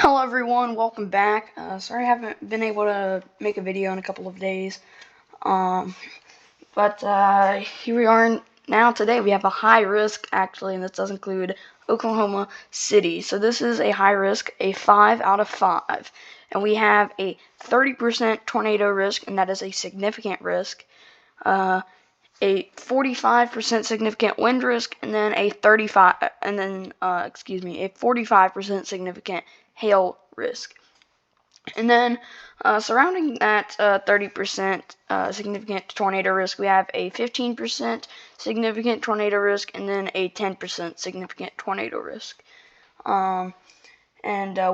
Hello everyone, welcome back. Sorry I haven't been able to make a video in a couple of days. But here we are now today. We have a high risk actually, and this does include Oklahoma City. So this is a high risk, a 5 out of 5. And we have a 30% tornado risk, and that is a significant risk. A 45% significant wind risk, and then a 45% significant hail risk. And then surrounding that 30% significant tornado risk, we have a 15% significant tornado risk, and then a 10% significant tornado risk. And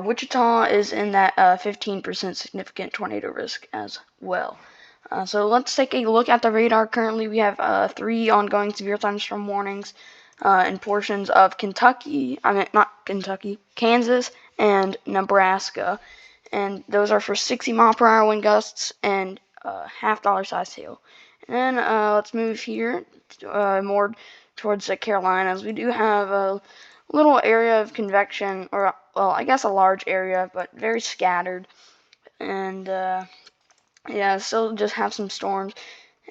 Wichita is in that 15% significant tornado risk as well. So let's take a look at the radar. Currently, we have 3 ongoing severe thunderstorm warnings in portions of Kansas and Nebraska. And those are for 60 mile per hour wind gusts and half dollar size hail. And then let's move here more towards the Carolinas. We do have a little area of convection, or well, I guess a large area, but very scattered. And yeah, still just have some storms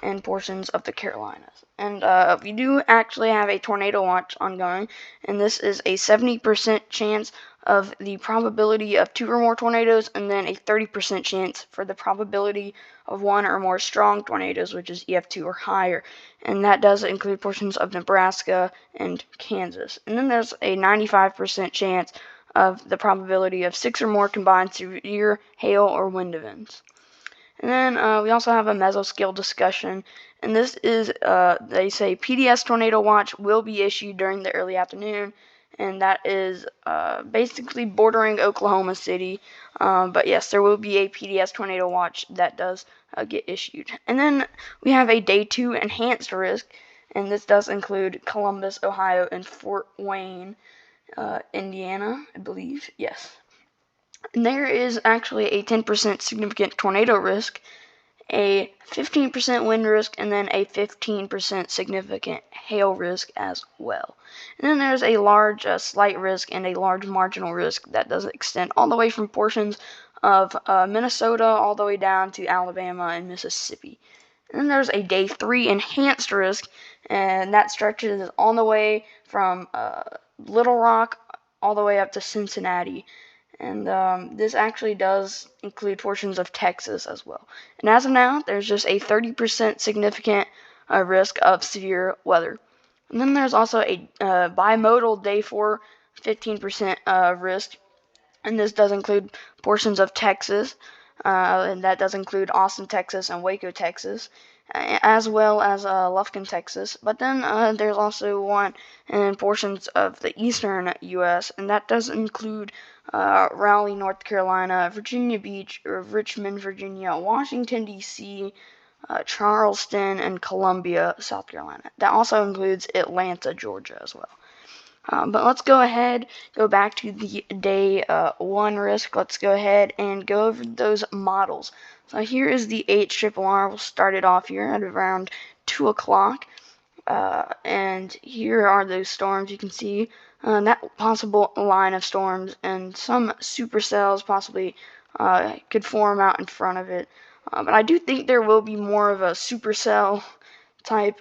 in portions of the Carolinas. And we do actually have a tornado watch ongoing, and this is a 70% chance of the probability of 2 or more tornadoes, and then a 30% chance for the probability of 1 or more strong tornadoes, which is EF2 or higher. And that does include portions of Nebraska and Kansas. And then there's a 95% chance of the probability of 6 or more combined severe hail or wind events. And then we also have a mesoscale discussion, and this is, they say PDS tornado watch will be issued during the early afternoon, and that is basically bordering Oklahoma City. But yes, there will be a PDS tornado watch that does get issued. And then we have a day 2 enhanced risk, and this does include Columbus, Ohio, and Fort Wayne, Indiana, I believe. Yes. And there is actually a 10% significant tornado risk, a 15% wind risk, and then a 15% significant hail risk as well. And then there's a large slight risk and a large marginal risk that does extend all the way from portions of Minnesota all the way down to Alabama and Mississippi. And then there's a day 3 enhanced risk, and that stretches all the way from Little Rock all the way up to Cincinnati. And this actually does include portions of Texas as well. And as of now, there's just a 30% significant risk of severe weather. And then there's also a bimodal day 4, 15% risk. And this does include portions of Texas. And that does include Austin, Texas, and Waco, Texas, as well as Lufkin, Texas. But then there's also one in portions of the eastern U.S., and that does include Raleigh, North Carolina, Virginia Beach, or Richmond, Virginia, Washington, D.C., Charleston, and Columbia, South Carolina. That also includes Atlanta, Georgia as well. But let's go back to the day 1 risk. Let's go ahead and go over those models. So here is the HRRR. We'll start it off here at around 2 o'clock. And here are those storms. You can see that possible line of storms, and some supercells possibly could form out in front of it. But I do think there will be more of a supercell type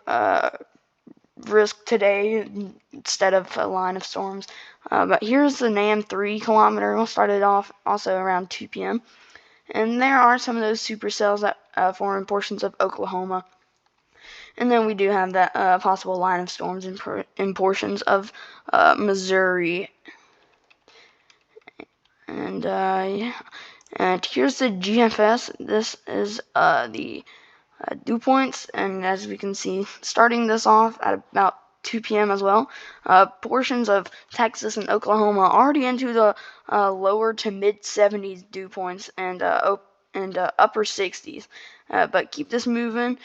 risk today instead of a line of storms. But here's the NAM 3 kilometer. We'll start it off also around 2 p.m. And there are some of those supercells that form in portions of Oklahoma. And then we do have that possible line of storms in portions of Missouri. And yeah. And here's the GFS. This is the dew points, and as we can see, starting this off at about 2 p.m. as well, portions of Texas and Oklahoma already into the lower to mid 70s dew points and upper 60s. But keep this moving.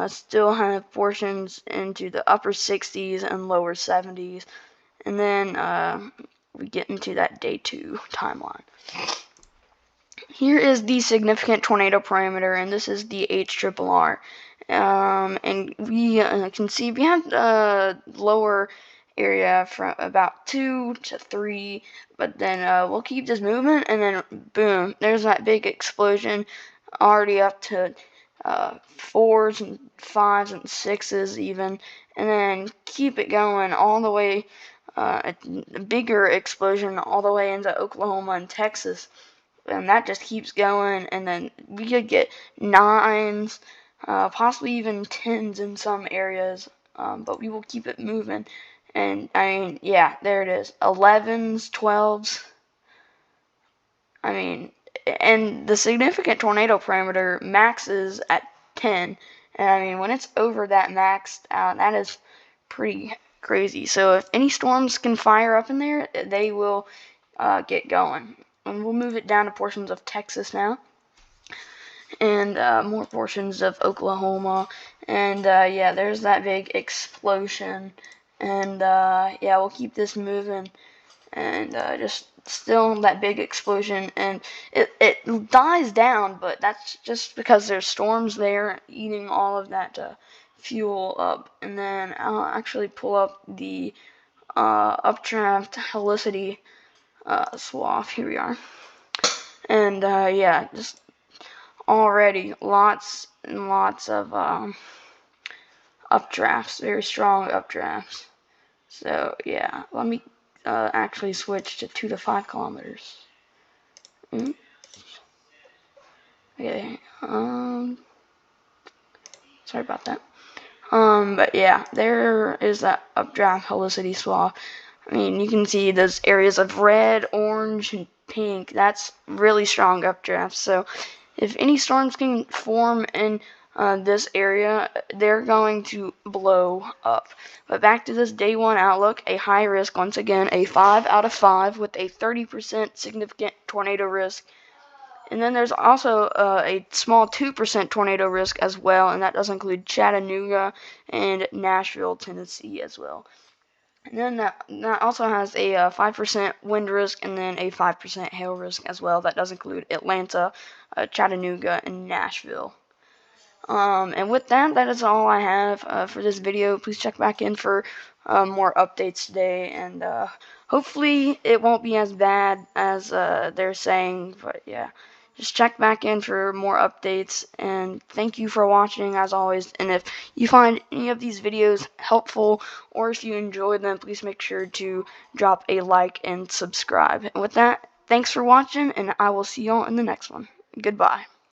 Still have portions into the upper 60s and lower 70s, and then we get into that day 2 timeline. Here is the significant tornado parameter, and this is the HRRR. And we can see we have lower area from about 2 to 3, but then we'll keep this moving, and then boom, there's that big explosion, already up to 4s and 5s and 6s even, and then keep it going all the way, a bigger explosion all the way into Oklahoma and Texas, and that just keeps going, and then we could get 9s, possibly even 10s in some areas, but we will keep it moving. And I mean, yeah, there it is, 11s, 12s. I mean, and the significant tornado parameter maxes at 10, and I mean, when it's over that maxed out, that is pretty crazy. So if any storms can fire up in there, they will get going. And we'll move it down to portions of Texas now, and more portions of Oklahoma, and yeah, there's that big explosion, and yeah, we'll keep this moving, and just still that big explosion, and it dies down, but that's just because there's storms there eating all of that fuel up. And then I'll actually pull up the updraft helicity swath. Here we are, and yeah, just already lots and lots of updrafts, very strong updrafts. So yeah, let me actually switch to 2 to 5 kilometers. Okay, sorry about that. But yeah, there is that updraft helicity swath. I mean, you can see those areas of red, orange, and pink. That's really strong updrafts. So if any storms can form in this area, they're going to blow up. But back to this day 1 outlook, a high risk, once again, a 5 out of 5 with a 30% significant tornado risk. And then there's also a small 2% tornado risk as well, and that does include Chattanooga and Nashville, Tennessee as well. And then that also has a 5% wind risk, and then a 5% hail risk as well. That does include Atlanta, Chattanooga, and Nashville. And with that, that is all I have for this video. Please check back in for more updates today, and hopefully it won't be as bad as they're saying, but yeah. Just check back in for more updates, and thank you for watching as always. And if you find any of these videos helpful, or if you enjoy them, please make sure to drop a like and subscribe. And with that, thanks for watching, and I will see y'all in the next one. Goodbye.